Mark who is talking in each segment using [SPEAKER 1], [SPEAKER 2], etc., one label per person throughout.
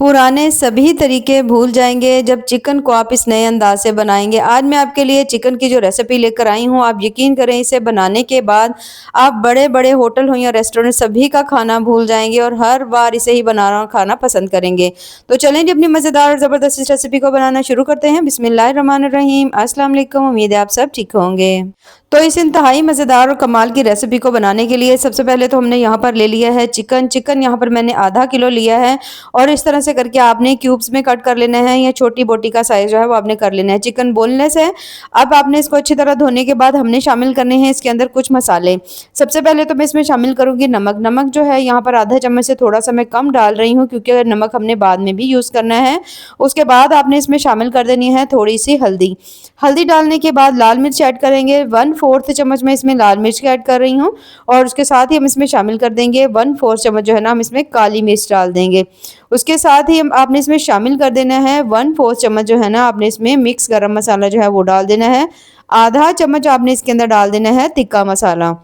[SPEAKER 1] पुराने सभी तरीके भूल जाएँगे जब चिकन को आप इस नए अंदाज़ से बनाएँगे। आज मैं आपके लिए चिकन की जो रेसिपी लेकर आई हूँ, आप यकीन करें इसे बनाने के बाद आप बड़े-बड़े होटल हो या रेस्टोरेंट सभी का खाना भूल जाएँगे और हर बार इसे ही बनाना और खाना पसंद करेंगे। तो चलें जी अपनी मज़ेदार और ज़बरदस्त इस रेसिपी को बनाना शुरू करते हैं। बिस्मिल्लाहिर्रहमानिर्रहीम। अस्सलाम वालेकुम। उम्मीद है आप सब ठीक होंगे। तो इस इंतहाई मज़ेदार और कमाल की रेसिपी को बनाने के लिए सबसे पहले तो हमने यहाँ पर ले लिया है चिकन। चिकन यहाँ पर मैंने आधा किलो लिया है और इस तरह से करके आपने क्यूब्स में कट कर लेना है या छोटी बोटी का साइज़ जो है वो आपने कर लेना है। चिकन बोनलेस है। अब आपने इसको अच्छी तरह धोने के बाद हमने शामिल करने हैं इसके अंदर कुछ मसाले। सबसे पहले तो मैं इसमें शामिल करूँगी नमक। नमक जो है यहाँ पर आधा चम्मच से थोड़ा-सा मैं कम डाल रही हूँ क्योंकि नमक हमने बाद में भी यूज़ करना है। उसके बाद आपने इसमें शामिल कर देनी है थोड़ी-सी हल्दी। हल्दी डालने के बाद लाल मिर्च ऐड करेंगे। 1/4 चम्मच मैं इसमें लाल मिर्च ऐड कर रही हूँ और उसके साथ ही हम इसमें शामिल कर देंगे 1/4 चम्मच जो है ना हम इसमें काली मिर्च डाल देंगे। उसके साथ ही हम आपने इसमें शामिल कर देना है 1/4 चम्मच जो है ना आपने इसमें मिक्स गरम मसाला जो है वो डाल देना है। आधा चम्मच आपने इसके अंदर डाल देना है तिक्का मसाला।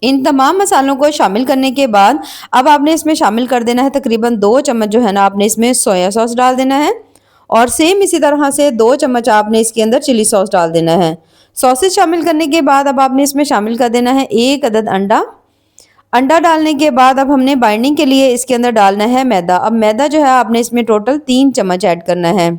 [SPEAKER 1] इन तमाम मसालों को शामिल करने के बाद अब आपने इसमें शामिल कर देना है तकरीबन 2 चम्मच जो है ना आपने इसमें सोया सॉस डाल देना है और सेम इसी तरह से 2 चम्मच आपने इसके अंदर चिली सॉस डाल देना है। सॉसेज शामिल करने के बाद अब आपने इसमें शामिल कर देना है 1 अदद अंडा। अंडा डालने के बाद अब हमने बाइंडिंग के लिए इसके अंदर डालना है मैदा। अब मैदा जो है आपने इसमें टोटल 3 चम्मच ऐड करना है।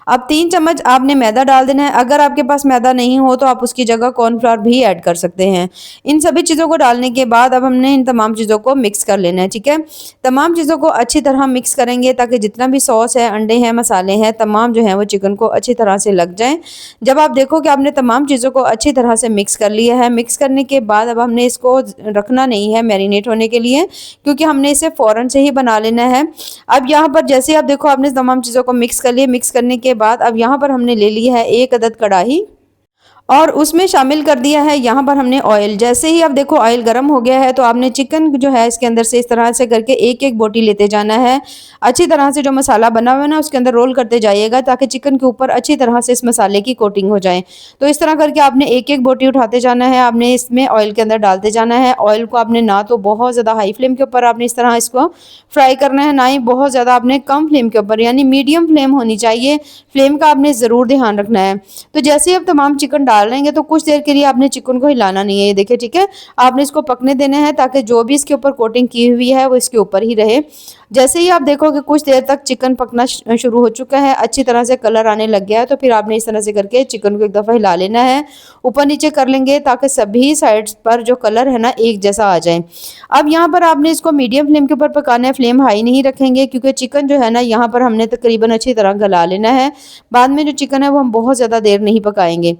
[SPEAKER 1] अब 3 चम्मच आपने मैदा डाल देना है। अगर आपके पास मैदा नहीं हो तो आप उसकी जगह कॉर्नफ्लोर भी ऐड कर सकते हैं। इन सभी चीज़ों को डालने के बाद अब हमने इन तमाम चीज़ों को मिक्स कर लेना है, ठीक है? तमाम चीज़ों को अच्छी तरह मिक्स करेंगे ताकि जितना भी सॉस है, अंडे हैं, मसाले हैं, तमाम जो हैं वो चिकन को अच्छी तरह से लग जाएँ। जब आप देखो कि आपने तमाम चीज़ों को अच्छी तरह से मिक्स कर लिया है, मिक्स करने के बाद अब हमने इसको रखना नहीं है मैरिनेट होने के लिए क्योंकि हमने इसे फ़ौरन से ही बना लेना है। अब यहाँ पर जैसे ही आप देखो आपने तमाम चीज़ों को मिक्स कर लिया, मिक्स करने के बाद अब यहाँ पर हमने ले ली है 1 अदद कढ़ाई और उसमें शामिल कर दिया है यहाँ पर हमने ऑयल। जैसे ही अब देखो ऑयल गर्म हो गया है तो आपने चिकन जो है इसके अंदर से इस तरह से करके एक-एक बोटी लेते जाना है। अच्छी तरह से जो मसाला बना हुआ है ना उसके अंदर रोल करते जाइएगा ताकि चिकन के ऊपर अच्छी तरह से इस मसाले की कोटिंग हो जाए। तो इस तरह करके आपने एक-एक बोटी उठाते जाना है, आपने इसमें ऑयल के अंदर डालते जाना है। ऑयल को आपने ना तो बहुत ज़्यादा हाई फ्लेम के ऊपर आपने इस तरह इसको फ्राई करना है, ना ही बहुत ज़्यादा आपने कम फ्लेम के ऊपर यानी मीडियम फ्लेम होनी चाहिए। फ्लेम का आपने ज़रूर ध्यान रखना है। तो जैसे ही आप तमाम चिकन डाल लेंगे तो कुछ देर के लिए आपने चिकन को हिलाना नहीं है, ये देखिए, ठीक है? आपने इसको पकने देना है ताकि जो भी इसके ऊपर कोटिंग की हुई है वो इसके ऊपर ही रहे। जैसे ही आप देखोगे कुछ देर तक चिकन पकना शुरू हो चुका है, अच्छी तरह से कलर आने लग गया है, तो फिर आपने इस तरह से करके चिकन को एक दफ़ा हिला लेना है। ऊपर नीचे कर लेंगे ताकि सभी साइड्स पर जो कलर है ना एक जैसा आ जाए। अब यहाँ पर आपने इसको मीडियम फ्लेम के ऊपर पकाना है, फ्लेम हाई नहीं रखेंगे क्योंकि चिकन जो है ना यहाँ पर हमने तकरीबन अच्छी तरह गला लेना है। बाद में जो चिकन है वो हम बहुत ज़्यादा देर नहीं पकाएंगे।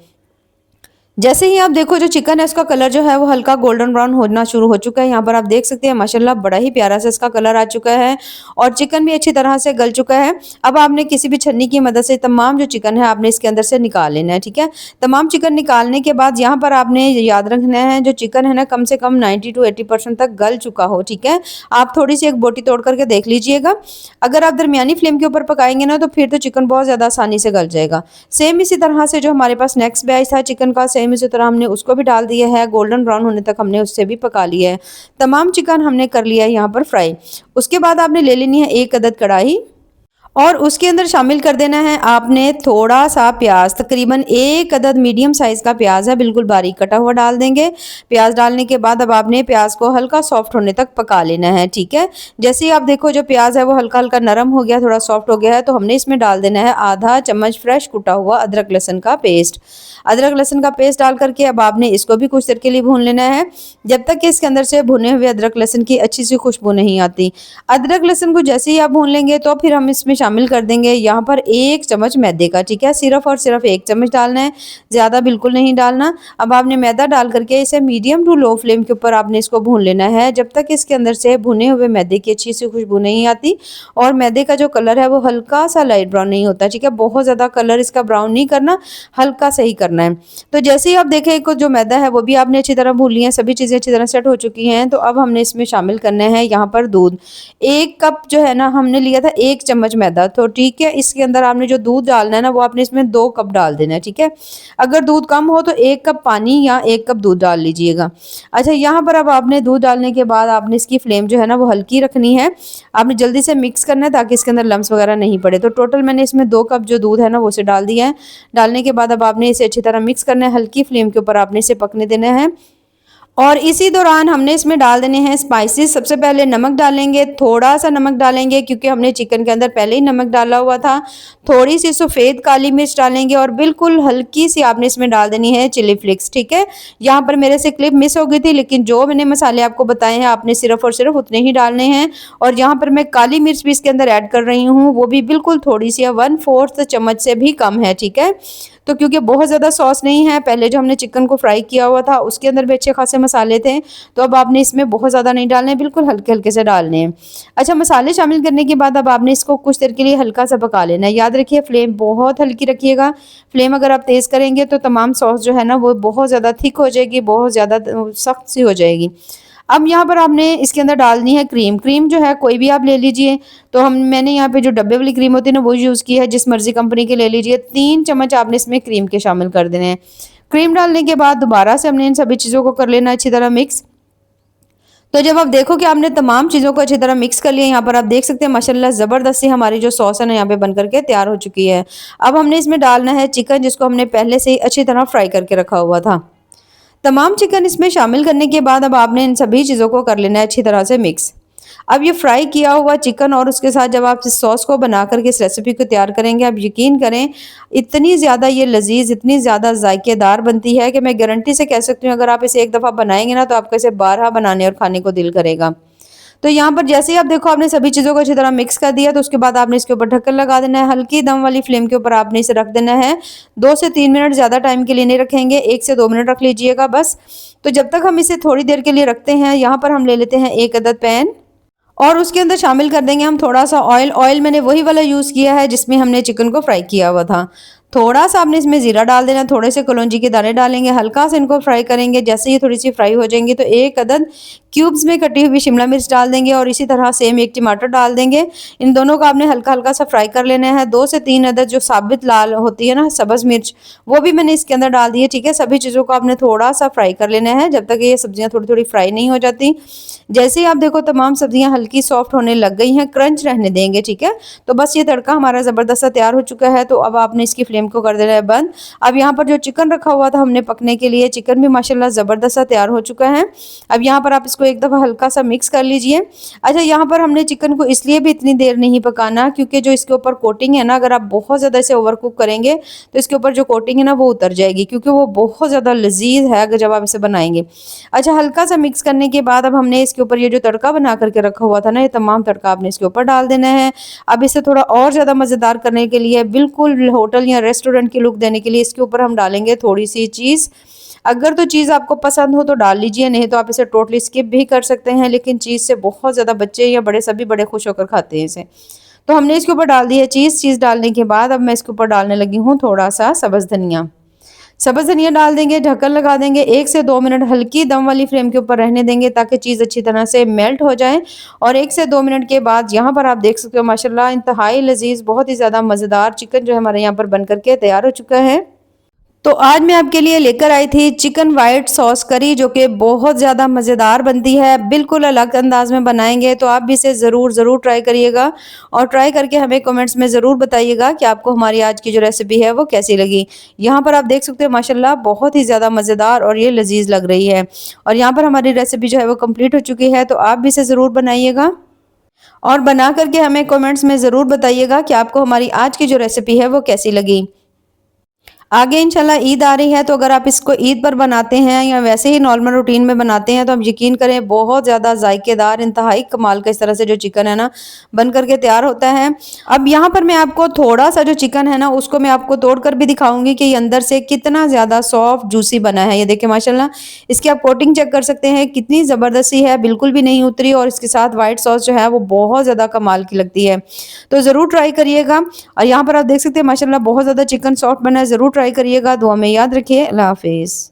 [SPEAKER 1] जैसे ही आप देखो जो चिकन है उसका कलर जो है वो हल्का गोल्डन ब्राउन होना शुरू हो चुका है। यहाँ पर आप देख सकते हैं माशाल्लाह बड़ा ही प्यारा सा इसका कलर आ चुका है और चिकन भी अच्छी तरह से गल चुका है। अब आपने किसी भी छन्नी की मदद से तमाम जो चिकन है आपने इसके अंदर से निकाल लेना है, ठीक है? तमाम चिकन निकालने के बाद यहाँ पर आपने याद रखना है जो चिकन है ना कम से कम 90 to 80% तक गल चुका हो, ठीक है? आप थोड़ी सी एक बोटी तोड़ करके देख लीजिएगा। अगर आप दरमियानी फ्लेम के ऊपर पकाएंगे ना तो फिर तो चिकन बहुत ज़्यादा आसानी से गल जाएगा। सेम इसी तरह से जो हमारे पास नेक्स्ट बैच था चिकन का, सेम इसी तरह हमने उसको भी डाल दिया है, गोल्डन ब्राउन होने तक हमने उससे भी पका लिया है। तमाम चिकन हमने कर लिया है यहाँ पर फ्राई। उसके बाद आपने ले लेनी है 1 अदद कढ़ाई और उसके अंदर शामिल कर देना है आपने थोड़ा सा प्याज, तकरीबन 1 अदद मीडियम साइज़ का प्याज है, बिल्कुल बारीक कटा हुआ डाल देंगे। प्याज डालने के बाद अब आपने प्याज को हल्का सॉफ्ट होने तक पका लेना है, ठीक है? जैसे ही आप देखो जो प्याज है वो हल्का हल्का नरम हो गया, थोड़ा सॉफ्ट हो गया है, तो हमने इसमें डाल देना है आधा चम्मच फ्रेश कुटा हुआ अदरक लहसुन का पेस्ट। अदरक लहसुन का पेस्ट डाल करके अब आपने इसको भी कुछ देर के लिए भून लेना है जब तक कि इसके अंदर से भुने हुए अदरक लहसुन की अच्छी सी खुशबू नहीं आती। अदरक लहसुन को जैसे ही आप भून लेंगे तो फिर हम इसमें शामिल कर देंगे यहाँ पर 1 चम्मच मैदे का, ठीक है? सिर्फ और सिर्फ 1 चम्मच डालना है, ज़्यादा बिल्कुल नहीं डालना। अब आपने मैदा डाल करके इसे मीडियम टू लो फ्लेम के ऊपर आपने इसको भून लेना है जब तक इसके अंदर से भुने हुए मैदे की अच्छी सी खुशबू नहीं आती और मैदे का जो कलर है वो हल्का सा लाइट ब्राउन नहीं होता, ठीक है? बहुत ज़्यादा कलर इसका ब्राउन नहीं करना, हल्का सही करना है। तो जैसे ही आप देखें को जो मैदा है वो भी आपने अच्छी तरह भून लिया है, सभी चीज़ें अच्छी तरह सेट हो चुकी हैं। तो अब हमने इसमें शामिल करना है यहाँ पर दूध। 1 कप जो है ना हमने लिया था 1 चम्मच मैदा मैदा। तो ठीक है, इसके अंदर आपने जो दूध डालना है ना वो आपने इसमें 2 कप डाल देना है, ठीक है। अगर दूध कम हो तो 1 कप पानी या 1 कप दूध डाल लीजिएगा। अच्छा, यहाँ पर अब आपने दूध डालने के बाद आपने इसकी फ्लेम जो है ना वो हल्की रखनी है। आपने जल्दी से मिक्स करना है ताकि इसके अंदर लम्स वगैरह नहीं पड़े। तो टोटल मैंने इसमें 2 कप जो दूध है ना वो उसे डाल दिया है। डालने के बाद अब आपने इसे अच्छी तरह मिक्स करना है, हल्की फ्लेम के ऊपर आपने इसे पकने देना है। और इसी दौरान हमने इसमें डाल देने हैं स्पाइसेस। सबसे पहले नमक डालेंगे, थोड़ा सा नमक डालेंगे क्योंकि हमने चिकन के अंदर पहले ही नमक डाला हुआ था। थोड़ी सी सफ़ेद काली मिर्च डालेंगे और बिल्कुल हल्की सी आपने इसमें डाल देनी है चिली फ्लेक्स, ठीक है। यहाँ पर मेरे से क्लिप मिस हो गई थी, लेकिन जो मैंने मसाले आपको बताए हैं आपने सिर्फ और सिर्फ उतने ही डालने हैं। और यहाँ पर मैं काली मिर्च भी इसके अंदर ऐड कर रही हूँ, वो भी बिल्कुल थोड़ी सी, 1/4 चम्मच से भी कम है, ठीक है। तो क्योंकि बहुत ज़्यादा सॉस नहीं है, पहले जो हमने चिकन को फ्राई किया हुआ था उसके अंदर भी अच्छे खासे मसाले थे, तो अब आपने इसमें बहुत ज़्यादा नहीं डालने हैं, बिल्कुल हल्के हल्के से डालने हैं। अच्छा, मसाले शामिल करने के बाद अब आपने इसको कुछ देर के लिए हल्का सा पका लेना है। याद रखिए फ्लेम बहुत हल्की रखिएगा। फ्लेम अगर आप तेज़ करेंगे तो तमाम सॉस जो है ना वो बहुत ज़्यादा थिक हो जाएगी, बहुत ज़्यादा सख्त सी हो जाएगी। अब यहाँ पर आपने इसके अंदर डालनी है क्रीम। क्रीम जो है कोई भी आप ले लीजिए। तो मैंने यहाँ पे जो डब्बे वाली क्रीम होती है ना वो यूज़ की है, जिस मर्जी कंपनी की ले लीजिए। 3 चम्मच आपने इसमें क्रीम के शामिल कर देने हैं। क्रीम डालने के बाद दोबारा से हमने इन सभी चीज़ों को कर लेना अच्छी तरह मिक्स। तो जब आप देखो कि आपने तमाम चीज़ों को अच्छी तरह मिक्स कर लिया, यहाँ पर आप देख सकते हैं माशाल्लाह ज़बरदस्त सी हमारी जो सॉस है ना यहाँ पे बन करके तैयार हो चुकी है। अब हमने इसमें डालना है चिकन, जिसको हमने पहले से ही अच्छी तरह फ्राई करके रखा हुआ था। तमाम चिकन इसमें शामिल करने के बाद अब आपने इन सभी चीज़ों को कर लेना है अच्छी तरह से मिक्स। अब ये फ्राई किया हुआ चिकन और उसके साथ जब आप इस सॉस को बना करके इस रेसिपी को तैयार करेंगे, आप यकीन करें इतनी ज़्यादा ये लजीज, इतनी ज़्यादा जायकेदार बनती है कि मैं गारंटी से कह सकती हूँ अगर आप इसे एक दफ़ा बनाएंगे ना तो आपको इसे बारहा बनाने और खाने को दिल करेगा। तो यहाँ पर जैसे ही आप देखो आपने सभी चीज़ों को अच्छी तरह मिक्स कर दिया, तो उसके बाद आपने इसके ऊपर ढक्कन लगा देना है। हल्की दम वाली फ्लेम के ऊपर आपने इसे रख देना है। 2 से 3 मिनट, ज़्यादा टाइम के लिए नहीं रखेंगे, 1 से 2 मिनट रख लीजिएगा बस। तो जब तक हम इसे थोड़ी देर के लिए रखते हैं, यहाँ पर हम ले लेते हैं 1 अदद पैन और उसके अंदर शामिल कर देंगे हम थोड़ा सा ऑयल। ऑयल मैंने वही वाला यूज़ किया है जिसमें हमने चिकन को फ्राई किया हुआ था। थोड़ा सा आपने इसमें ज़ीरा डाल देना, थोड़े से कलौंजी के दाने डालेंगे, हल्का सा इनको फ्राई करेंगे। जैसे ये थोड़ी सी फ्राई हो जाएंगी तो 1 अदद क्यूब्स में कटी हुई शिमला मिर्च डाल देंगे और इसी तरह सेम 1 टमाटर डाल देंगे। इन दोनों को आपने हल्का हल्का सा फ्राई कर लेना है। 2 से 3 अदद जो साबित लाल होती है ना सब्ज़ मिर्च, वो भी मैंने इसके अंदर डाल दी है, ठीक है। सभी चीज़ों को आपने थोड़ा सा फ्राई कर लेना है जब तक ये सब्जियां थोड़ी थोड़ी फ्राई नहीं हो जाती। जैसे ही आप देखो तमाम सब्जियां हल्की सॉफ्ट होने लग गई हैं, क्रंच रहने देंगे, ठीक है। तो बस ये तड़का हमारा ज़बरदस्त सा तैयार हो चुका है। तो अब आपने इसकी फ्लेम को कर देना है बंद। अब यहाँ पर जो चिकन रखा हुआ था हमने पकने के लिए, चिकन भी माशाल्लाह ज़बरदस्त सा तैयार हो चुका है। अब यहाँ पर आप इसको एक दफ़ा हल्का सा मिक्स कर लीजिए। अच्छा, यहाँ पर हमने चिकन को इसलिए भी इतनी देर नहीं पकाना क्योंकि जो इसके ऊपर कोटिंग है ना, अगर आप बहुत ज़्यादा इसे ओवर कुक करेंगे तो इसके ऊपर जो कोटिंग है ना वो उतर जाएगी, क्योंकि वो बहुत ज़्यादा लजीज है अगर जब आप इसे बनाएंगे। अच्छा, हल्का सा मिक्स करने के बाद अब हमने इसके ऊपर ये जो तड़का बना करके रखा हुआ था ना, ये तमाम तड़का आपने इसके ऊपर डाल देना है। अब इसे थोड़ा और ज़्यादा मज़ेदार करने के लिए, बिल्कुल होटल या रेस्टोरेंट की लुक देने के लिए इसके ऊपर हम डालेंगे थोड़ी सी चीज़। अगर तो चीज़ आपको पसंद हो तो डाल लीजिए, नहीं तो आप इसे टोटली स्किप भी कर सकते हैं, लेकिन चीज़ से बहुत ज़्यादा बच्चे या बड़े सभी बड़े खुश होकर खाते हैं इसे। तो हमने इसके ऊपर डाल दी है चीज़। चीज़ डालने के बाद अब मैं इसके ऊपर डालने लगी हूँ थोड़ा सा सब्ज़ धनिया। सब्ज़ धनिया डाल देंगे, ढक्कन लगा देंगे, 1 से 2 मिनट हल्की दम वाली फ्लेम के ऊपर रहने देंगे ताकि चीज़ अच्छी तरह से मेल्ट हो जाए। और 1 से 2 मिनट के बाद यहाँ पर आप देख सकते हो माशाल्लाह इंतहाई लजीज, बहुत ही ज़्यादा मज़ेदार चिकन जो है हमारे यहाँ पर बन करके तैयार हो चुका है। तो आज मैं आपके लिए लेकर आई थी चिकन वाइट सॉस करी, जो कि बहुत ज़्यादा मज़ेदार बनती है। बिल्कुल अलग अंदाज में बनाएंगे तो आप भी इसे ज़रूर ट्राई करिएगा और ट्राई करके हमें कमेंट्स में ज़रूर बताइएगा कि आपको हमारी आज की जो रेसिपी है वो कैसी लगी। यहाँ पर आप देख सकते हो माशाल्लाह बहुत ही ज़्यादा मज़ेदार और ये लजीज लग रही है। और यहाँ पर हमारी रेसिपी जो है वो कंप्लीट हो चुकी है, तो आप भी इसे ज़रूर बनाइएगा और बना करके हमें कमेंट्स में ज़रूर बताइएगा कि आपको हमारी आज की जो रेसिपी है वो कैसी लगी। आगे इंशाल्लाह ईद आ रही है, तो अगर आप इसको ईद पर बनाते हैं या वैसे ही नॉर्मल रूटीन में बनाते हैं तो आप यकीन करें बहुत ज़्यादा जायकेदार, इंतहाई कमाल का इस तरह से जो चिकन है ना बन करके तैयार होता है। अब यहाँ पर मैं आपको थोड़ा सा जो चिकन है ना उसको मैं आपको तोड़ कर भी दिखाऊंगी कि ये अंदर से कितना ज़्यादा सॉफ्ट जूसी बना है। ये देखिए माशाल्लाह, इसकी आप कोटिंग चेक कर सकते हैं कितनी ज़बरदस्ती है, बिल्कुल भी नहीं उतरी। और इसके साथ वाइट सॉस जो है वो बहुत ज़्यादा कमाल की लगती है, तो ज़रूर ट्राई करिएगा। और यहाँ पर आप देख सकते हैं माशाल्लाह बहुत ज़्यादा चिकन सॉफ्ट बना है, ज़रूर ट्राई करिएगा। दुआ में याद रखिए। अल्लाह हाफिज़।